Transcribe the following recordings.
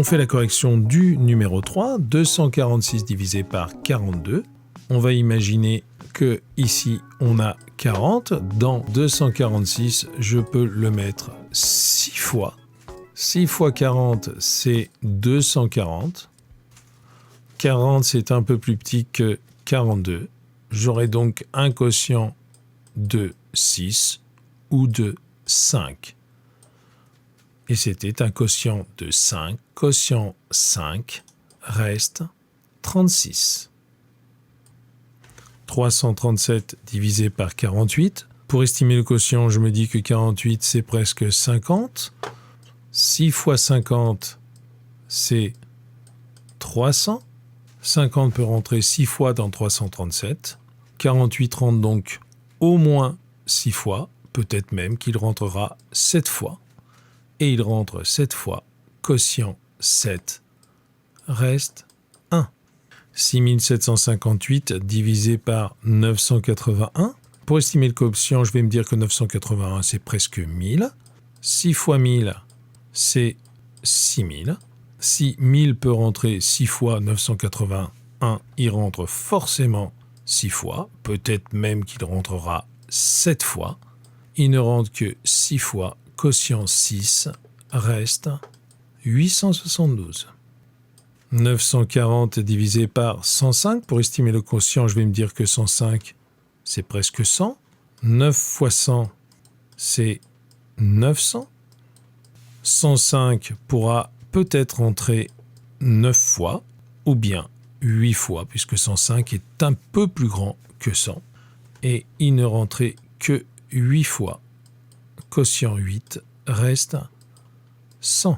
On fait la correction du numéro 3, 246 divisé par 42. On va imaginer que ici on a 40. Dans 246, je peux le mettre 6 fois. 6 fois 40, c'est 240. 40, c'est un peu plus petit que 42. J'aurai donc un quotient de 6 ou de 5. Et c'était un quotient de 5. Quotient 5 reste 36. 337 divisé par 48. Pour estimer le quotient, je me dis que 48, c'est presque 50. 6 fois 50, c'est 300. 50 peut rentrer 6 fois dans 337. 48 rentre donc au moins 6 fois. Peut-être même qu'il rentrera 7 fois. Et il rentre 7 fois. Quotient 7 reste 1. 6758 divisé par 981. Pour estimer le quotient, je vais me dire que 981, c'est presque 1000. 6 fois 1000, c'est 6000. Si 1000 peut rentrer 6 fois 981, il rentre forcément 6 fois. Peut-être même qu'il rentrera 7 fois. Il ne rentre que 6 fois. Quotient 6 reste 872. 940 divisé par 105. Pour estimer le quotient, je vais me dire que 105, c'est presque 100. 9 fois 100, c'est 900. 105 pourra peut-être rentrer 9 fois, ou bien 8 fois, puisque 105 est un peu plus grand que 100. Et il ne rentrait que 8 fois. Quotient 8 reste 100.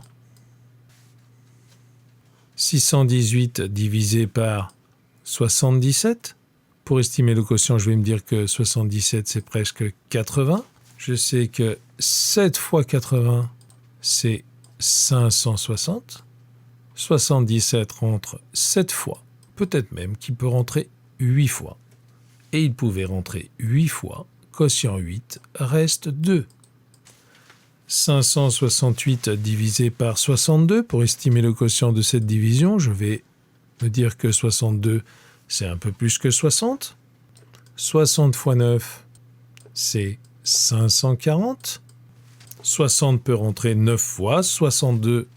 618 divisé par 77. Pour estimer le quotient, je vais me dire que 77, c'est presque 80. Je sais que 7 fois 80, c'est 560. 77 rentre 7 fois. Peut-être même qu'il peut rentrer 8 fois. Et il pouvait rentrer 8 fois. Quotient 8 reste 2. 568 divisé par 62. Pour estimer le quotient de cette division, je vais me dire que 62, c'est un peu plus que 60. 60 fois 9, c'est 540. 60 peut rentrer 9 fois. 62,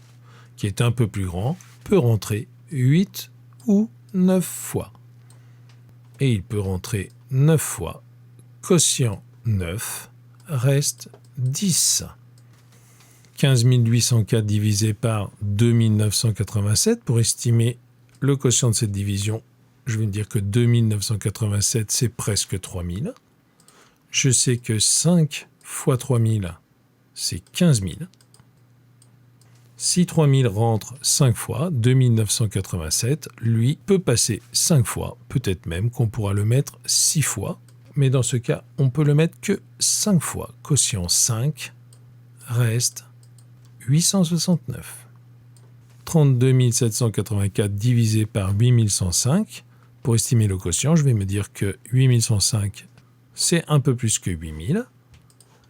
qui est un peu plus grand, peut rentrer 8 ou 9 fois. Et il peut rentrer 9 fois. Quotient 9 reste 10. 15 804 divisé par 2987. Pour estimer le quotient de cette division, je vais me dire que 2987, c'est presque 3000. Je sais que 5 fois 3000, c'est 15 000. Si 3000 rentre 5 fois, 2987, lui, peut passer 5 fois. Peut-être même qu'on pourra le mettre 6 fois. Mais dans ce cas, on peut le mettre que 5 fois. Quotient 5 reste 869. 32 784 divisé par 8105. Pour estimer le quotient, je vais me dire que 8105, c'est un peu plus que 8000.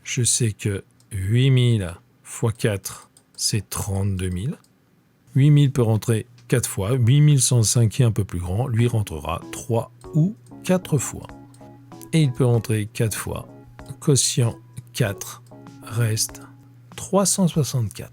Je sais que 8000 fois 4, c'est 32 000. 8000 peut rentrer 4 fois. 8105 est un peu plus grand. Lui rentrera 3 ou 4 fois. Et il peut rentrer 4 fois. Quotient 4 reste 364.